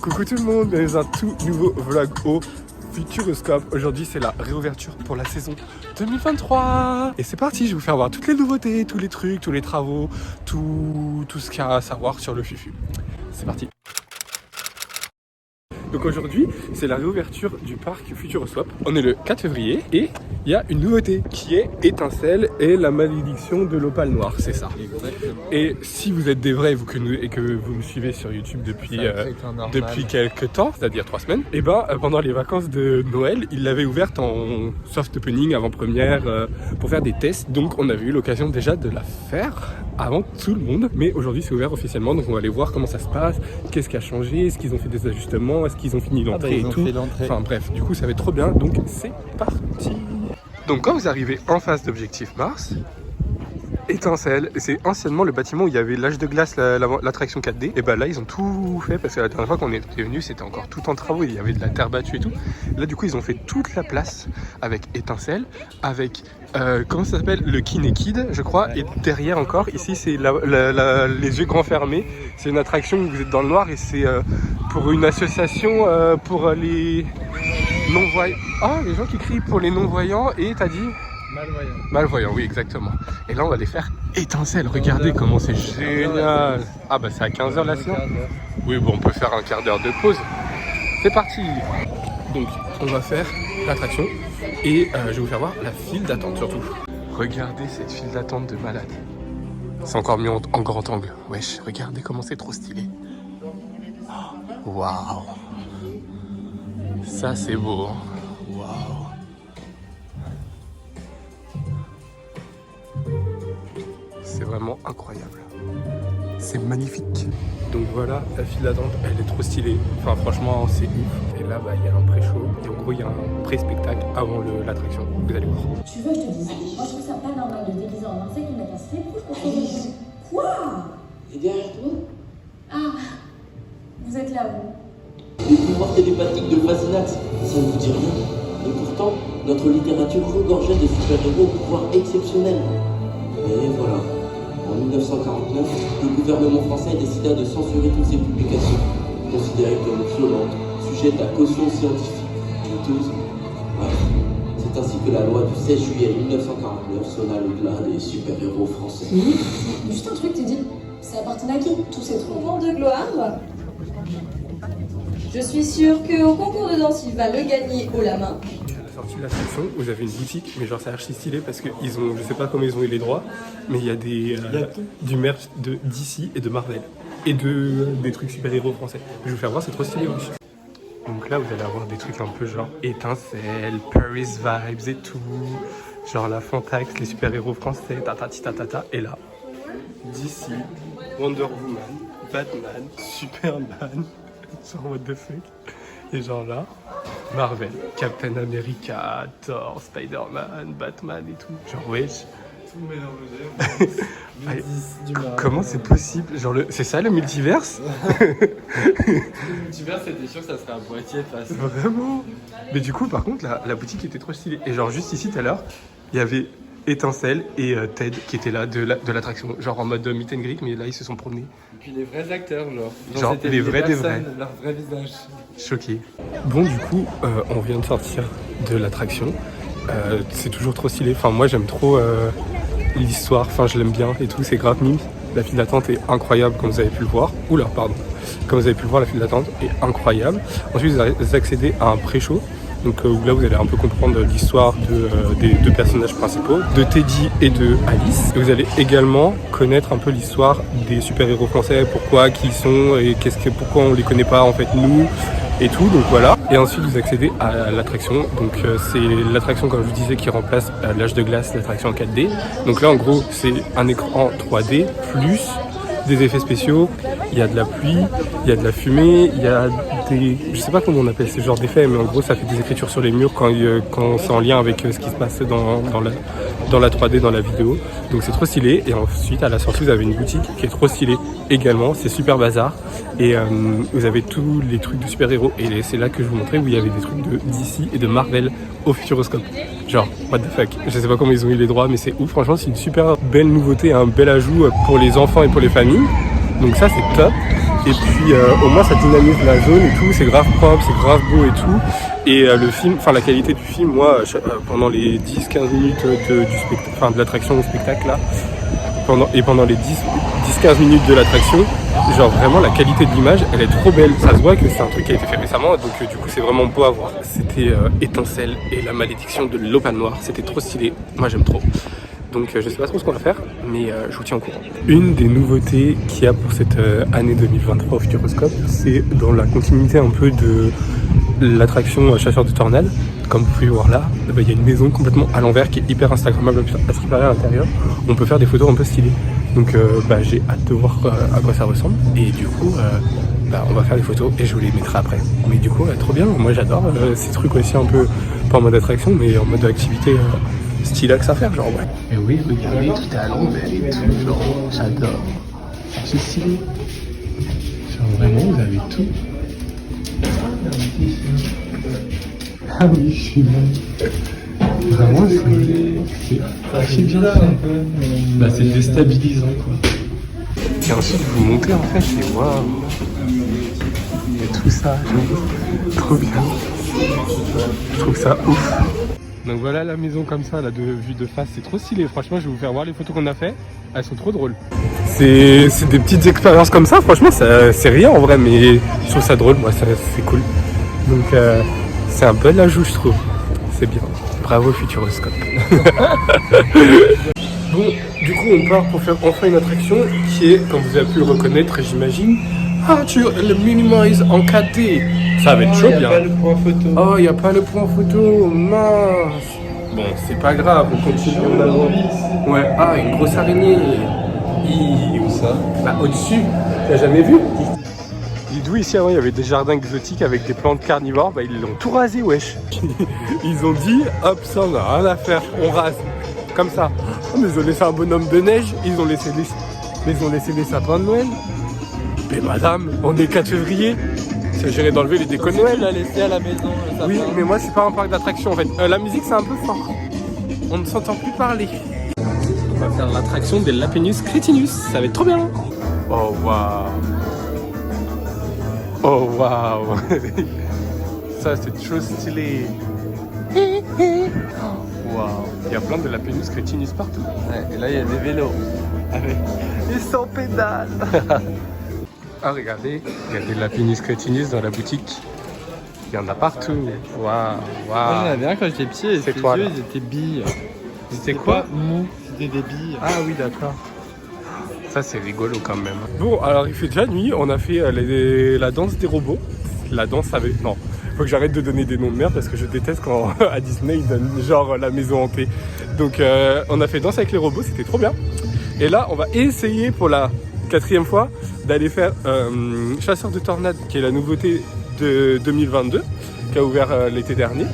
Coucou tout le monde, dans un tout nouveau vlog au Futuroscope. Aujourd'hui c'est la réouverture pour la saison 2023. Et c'est parti, je vais vous faire voir toutes les nouveautés, tous les trucs, tous les travaux, tout ce qu'il y a à savoir sur le Fufu. C'est parti. Donc aujourd'hui, c'est la réouverture du parc Futuroscope. On est le 4 février et il y a une nouveauté qui est Étincelle et la malédiction de l'opale noire, c'est ça. Exactement. Et si vous êtes des vrais et que vous me suivez sur YouTube depuis quelques temps, c'est-à-dire 3 semaines, et pendant les vacances de Noël, ils l'avaient ouverte en soft opening avant-première pour faire des tests. Donc on avait eu l'occasion déjà de la faire avant tout le monde. Mais aujourd'hui c'est ouvert officiellement, donc on va aller voir comment ça se passe, qu'est-ce qui a changé, est-ce qu'ils ont fait des ajustements, est-ce qu'ils ont fini l'entrée et tout. Enfin bref, du coup ça va être trop bien, donc c'est parti. Donc quand vous arrivez en face d'Objectif Mars, Étincelle, c'est anciennement le bâtiment où il y avait l'âge de glace, l'attraction 4D. Et là ils ont tout fait parce que la dernière fois qu'on était venu c'était encore tout en travaux, il y avait de la terre battue et tout. Là du coup ils ont fait toute la place avec Étincelle, avec comment ça s'appelle, le Kinekid je crois, et derrière encore ici c'est les yeux grands fermés. C'est une attraction où vous êtes dans le noir et c'est pour une association pour les non-voyants. Ah, les gens qui crient pour les non-voyants et t'as dit Malvoyant, oui, exactement. Et là, on va les faire Étincelle. Regardez comment c'est génial. Ah, c'est à 15h la séance. Oui, on peut faire un quart d'heure de pause. C'est parti. Donc, on va faire l'attraction et je vais vous faire voir la file d'attente surtout. Regardez cette file d'attente de malade. C'est encore mieux en grand angle. Wesh, regardez comment c'est trop stylé. Waouh. Ça, c'est beau. Hein. Waouh. C'est vraiment incroyable. C'est magnifique. Donc voilà, la file d'attente, elle est trop stylée. Enfin franchement, c'est ouf. Et là, il y a un pré-show. Et en gros, il y a un pré-spectacle avant l'attraction. Vous allez voir. Tu veux que je te dise? Moi, je trouve ça pas normal de déguiser en insecte ou mettre un slip pour se Quoi? Et derrière toi? Ah, vous êtes là où? Le pouvoir télépathique de Fascinax, ça ne vous dit rien. Et pourtant, notre littérature regorgeait de super-héros au pouvoir exceptionnel. Et voilà. En 1949, le gouvernement français décida de censurer toutes ces publications, considérées comme violentes, sujettes à caution scientifique, douteuses. Bref, c'est ainsi que la loi du 16 juillet 1949 sonna le glas des super-héros français. Juste un truc, tu dis, ça appartenait à qui, tous ces trucs? Moment de gloire. Je suis sûre qu'au concours de danse, il va le gagner haut la main. Sortie de l'attraction, vous avez une boutique, mais genre c'est archi stylé parce que ils ont, je sais pas comment ils ont eu les droits, mais il y a du merch d'ici et de Marvel et des trucs super-héros français. Je vais vous faire voir, c'est trop stylé aussi. Donc là vous allez avoir des trucs un peu genre Étincelle, Paris Vibes et tout, genre la Fantax, les super-héros français, ta. Et là, DC, Wonder Woman, Batman, Superman, genre what the fuck. Et genre là, Marvel, Captain America, Thor, Spider-Man, Batman et tout. Genre wesh. Tout mélangé. Comment c'est possible? Genre c'est ça le multiverse? Le multiverse, c'était sûr que ça serait un Poitiers face. Vraiment? Mais du coup par contre la boutique était trop stylée. Et genre juste ici tout à l'heure, il y avait Étincelle et Ted qui étaient là de l'attraction. Genre en mode meet and greet, mais là ils se sont promenés. Et puis les vrais acteurs, Genre c'était les vrais des vrais. Leur vrai visage. Choqué. Bon du coup on vient de sortir de l'attraction. C'est toujours trop stylé. Enfin moi j'aime trop l'histoire, enfin je l'aime bien et tout, c'est grave mime. La file d'attente est incroyable comme vous avez pu le voir. Oula pardon. Comme vous avez pu le voir, la file d'attente est incroyable. Ensuite vous accédez à un pré-show. Donc là vous allez un peu comprendre l'histoire des deux personnages principaux, de Teddy et de Alice. Et vous allez également connaître un peu l'histoire des super-héros français, pourquoi, qui ils sont et pourquoi on les connaît pas en fait nous et tout, donc voilà. Et ensuite vous accédez à l'attraction, donc c'est l'attraction comme je vous disais qui remplace l'âge de glace, l'attraction 4D. Donc là en gros c'est un écran 3D plus des effets spéciaux, il y a de la pluie, il y a de la fumée, il y a des... Je sais pas comment on appelle ce genre d'effets, mais en gros ça fait des écritures sur les murs quand c'est en lien avec ce qui se passe dans la 3D, dans la vidéo. Donc c'est trop stylé. Et ensuite à la sortie vous avez une boutique qui est trop stylée également, c'est super bazar. Et vous avez tous les trucs de super-héros. Et c'est là que je vous montrais où il y avait des trucs de DC et de Marvel au Futuroscope. Genre, what the fuck. Je sais pas comment ils ont eu les droits, mais c'est ouf. Franchement, c'est une super belle nouveauté, un bel ajout pour les enfants et pour les familles. Donc ça, c'est top. Et puis au moins ça dynamise la zone et tout, c'est grave propre, c'est grave beau et tout. Et le film, enfin la qualité du film, moi pendant les 10-15 minutes de l'attraction au spectacle là, pendant les 10-15 minutes de l'attraction, genre vraiment la qualité de l'image elle est trop belle. Ça se voit que c'est un truc qui a été fait récemment, donc du coup c'est vraiment beau à voir. C'était Étincelle et la malédiction de l'Opale Noire, c'était trop stylé, moi j'aime trop. Donc je sais pas trop ce qu'on va faire, mais je vous tiens au courant. Une des nouveautés qu'il y a pour cette année 2023 au Futuroscope, c'est dans la continuité un peu de l'attraction Chasseur de Tornades. Comme vous pouvez voir là, il y a une maison complètement à l'envers qui est hyper instagrammable à ce qui paraît à l'intérieur. On peut faire des photos un peu stylées. Donc j'ai hâte de voir à quoi ça ressemble. Et du coup, on va faire des photos et je vous les mettrai après. Mais du coup, trop bien. Moi j'adore ces trucs aussi un peu, pas en mode attraction, mais en mode activité stylax à faire, genre ouais. Et oui, regardez, tout est à l'envers et tout, genre j'adore. C'est stylé. Genre vraiment, vous avez tout. Ah oui, je suis mal. Vraiment, c'est archi bien fait. C'est déstabilisant quoi. Et ensuite, vous montez en fait, et waouh. Il y a tout ça, genre, trop bien. Je trouve ça ouf. Donc voilà la maison comme ça, là, de vue de face, c'est trop stylé. Franchement, je vais vous faire voir les photos qu'on a fait. Elles sont trop drôles. C'est des petites expériences comme ça, franchement, c'est rien en vrai, mais je trouve ça drôle, moi, c'est cool. Donc c'est un peu de la joue, je trouve. C'est bien. Bravo Futuroscope. Bon, du coup, on part pour faire enfin une attraction qui est, comme vous avez pu le reconnaître, j'imagine, le Minimize en 4D. Ça va être chaud, bien. Pas le point photo. Oh, il n'y a pas le point photo, mince. Bon, c'est pas grave, on continue en avant. Ouais, une grosse araignée. Où ça? Au-dessus, t'as jamais vu? D'où ici avant il y avait des jardins exotiques avec des plantes carnivores, ils l'ont tout rasé, wesh. Ils ont dit, hop, ça on a rien à faire, on rase. Comme ça. Oh, mais ils ont laissé un bonhomme de neige, ils ont laissé les sapins de Noël. Mais madame, on est 4 février. C'est géré d'enlever les décos de Noël. Tu l'as laissé à la maison. Oui, mais moi c'est pas un parc d'attractions en fait. La musique c'est un peu fort. On ne s'entend plus parler. On va faire l'attraction des Lapinus Cretinus. Ça va être trop bien. Oh waouh. Oh waouh. Ça c'est trop stylé. Waouh. Il y a plein de Lapinus Cretinus partout. Ouais, et là il y a des vélos. Ils sont pédales. Ah regardez, il y a des Lapinus Cretinus dans la boutique. Il y en a partout. Waouh, waouh. Moi j'en avais bien quand j'étais petit, et C'est les toi, yeux là. ils étaient billes. C'était quoi? Pas mou, c'était des billes. Ah oui, d'accord. Ça c'est rigolo quand même. Bon, alors il fait déjà nuit, on a fait la danse des robots. La danse avec... Non, faut que j'arrête de donner des noms de merde parce que je déteste quand à Disney ils donnent genre la maison hantée. Donc on a fait danse avec les robots, c'était trop bien. Et là on va essayer pour la 4e fois d'aller faire Chasseur de Tornades, qui est la nouveauté de 2022, qui a ouvert l'été dernier.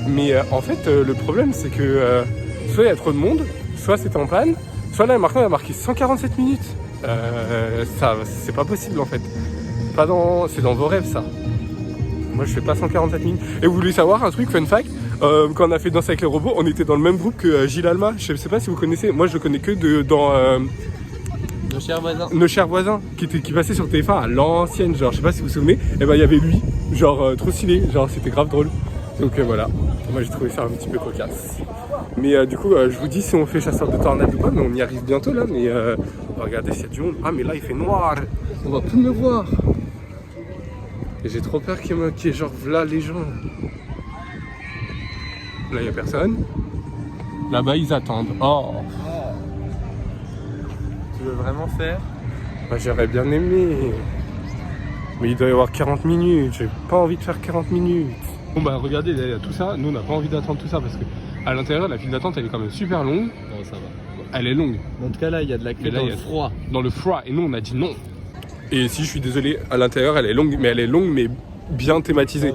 Mais en fait le problème c'est que soit il y a trop de monde, soit c'est en panne, soit là il a marqué 147 minutes. Ça c'est pas possible en fait. C'est dans vos rêves ça. Moi je fais pas 147 minutes. Et vous voulez savoir un truc, fun fact, quand on a fait Danse avec les robots, on était dans le même groupe que Gilles Alma. Je sais pas si vous connaissez, moi je le connais que dans Nos chers voisins. Nos chers voisins, qui passait sur TF1 à l'ancienne, genre je sais pas si vous vous souvenez, et il y avait lui, genre trop stylé, genre c'était grave drôle. Donc voilà, moi j'ai trouvé ça un petit peu cocasse. Mais du coup je vous dis si on fait Chasseur de Tornades ou pas, mais on y arrive bientôt là, mais on va regarder s'il y a du monde. Ah mais là il fait noir, on va plus me voir. Et j'ai trop peur qu'il y ait genre là les gens. Là il y a personne. Là-bas ils attendent. Oh. Tu veux vraiment faire? Bah, j'aurais bien aimé. Mais il doit y avoir 40 minutes. J'ai pas envie de faire 40 minutes. Bon bah regardez, il y a tout ça. Nous on n'a pas envie d'attendre tout ça parce que à l'intérieur la file d'attente elle est quand même super longue. Non, ça va. Elle est longue. En tout cas là il y a de la clé là, dans il y le a- froid. Dans le froid. Et nous on a dit non. Et si je suis désolé, à l'intérieur elle est longue, mais bien thématisée.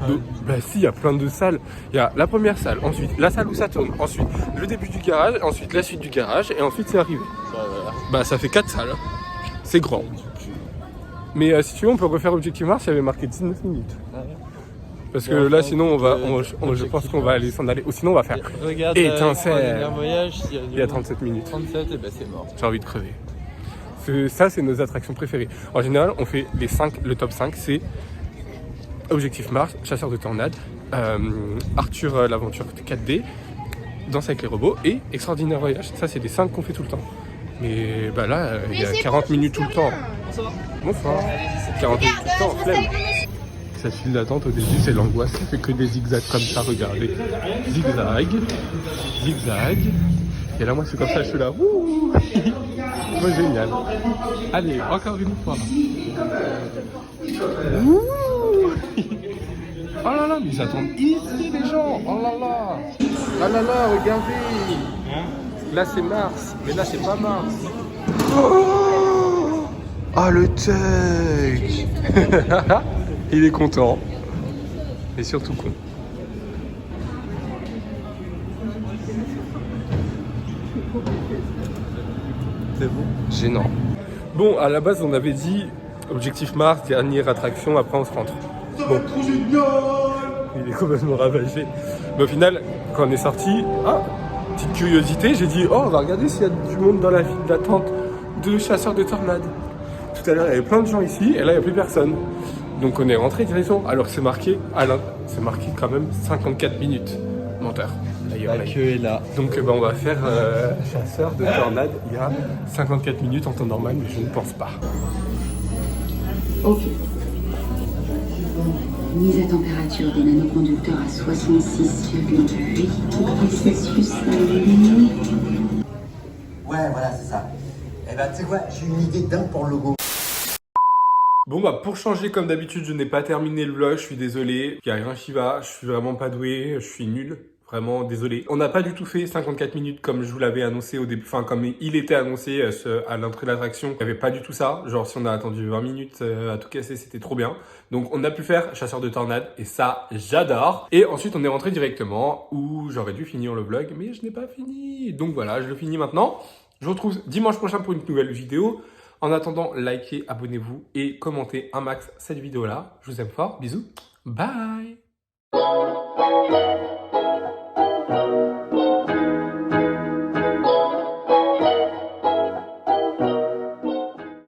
Donc, bah si, il y a plein de salles. Il y a la première salle, ensuite la salle où ça tourne, ensuite le début du garage, ensuite la suite du garage, et ensuite c'est arrivé. Bah ça fait 4 salles. C'est grand. Mais si tu veux, on peut refaire Objectif Mars, il y avait marqué 19 minutes. Parce que là, sinon, je pense qu'on va aller s'en aller. Ou sinon, on va faire Regarde Étincelle. dernier voyage, il y a 37 minutes. 37 et ben c'est mort. J'ai envie de crever. Ça, c'est nos attractions préférées. En général, on fait les 5, le top 5, c'est Objectif Mars, Chasseur de tornades, Arthur l'aventure 4D, Danse avec les robots et Extraordinaire Voyage. Ça, c'est les 5 qu'on fait tout le temps. Mais bah là, il y a 40 minutes tout le temps. Bonsoir. 40 minutes tout le temps, flemme. Cette file d'attente au début, c'est l'angoisse. Ça fait que des zigzags comme ça, regardez. Zigzag, zigzag. Et là, moi, c'est comme ça, je suis là. Wouh. Moi, génial. Allez, encore une fois. Wouh. Oh là là, mais ils attendent ici, les gens. Oh là là. Oh là là, regardez. Là, c'est Mars. Mais là, c'est pas Mars. Oh, oh le tug. Il est content. Et surtout con. C'est bon. Gênant. Bon, à la base, on avait dit Objectif Mars, dernière attraction, après on se rentre. Bon. Il est complètement ravagé. Mais au final, quand on est sorti, petite curiosité, j'ai dit, on va regarder s'il y a du monde dans la file d'attente de chasseurs de tornades. Tout à l'heure, il y avait plein de gens ici, et là, il n'y a plus personne. Donc on est rentré direction, alors que c'est marqué, c'est marqué quand même 54 minutes. Menteur. La queue est là. Donc on va faire chasseur de tornades. Il y a 54 minutes en temps normal, mais je ne pense pas. Ok. Mise à température des nanoconducteurs à 66,8 degrés Celsius à l'année. Ouais, voilà, c'est ça. Eh ben, tu sais quoi, j'ai une idée dingue pour le logo. Bon bah pour changer comme d'habitude, je n'ai pas terminé le vlog, je suis désolé. Il n'y a rien qui va, je suis vraiment pas doué, je suis nul. Vraiment désolé. On n'a pas du tout fait 54 minutes comme je vous l'avais annoncé au début, enfin comme il était annoncé à l'entrée de l'attraction. Il n'y avait pas du tout ça. Genre si on a attendu 20 minutes à tout casser, c'était trop bien. Donc on a pu faire chasseur de tornades et ça j'adore. Et ensuite on est rentré directement où j'aurais dû finir le vlog mais je n'ai pas fini. Donc voilà, je le finis maintenant. Je vous retrouve dimanche prochain pour une nouvelle vidéo. En attendant, likez, abonnez-vous et commentez un max cette vidéo-là. Je vous aime fort. Bisous. Bye.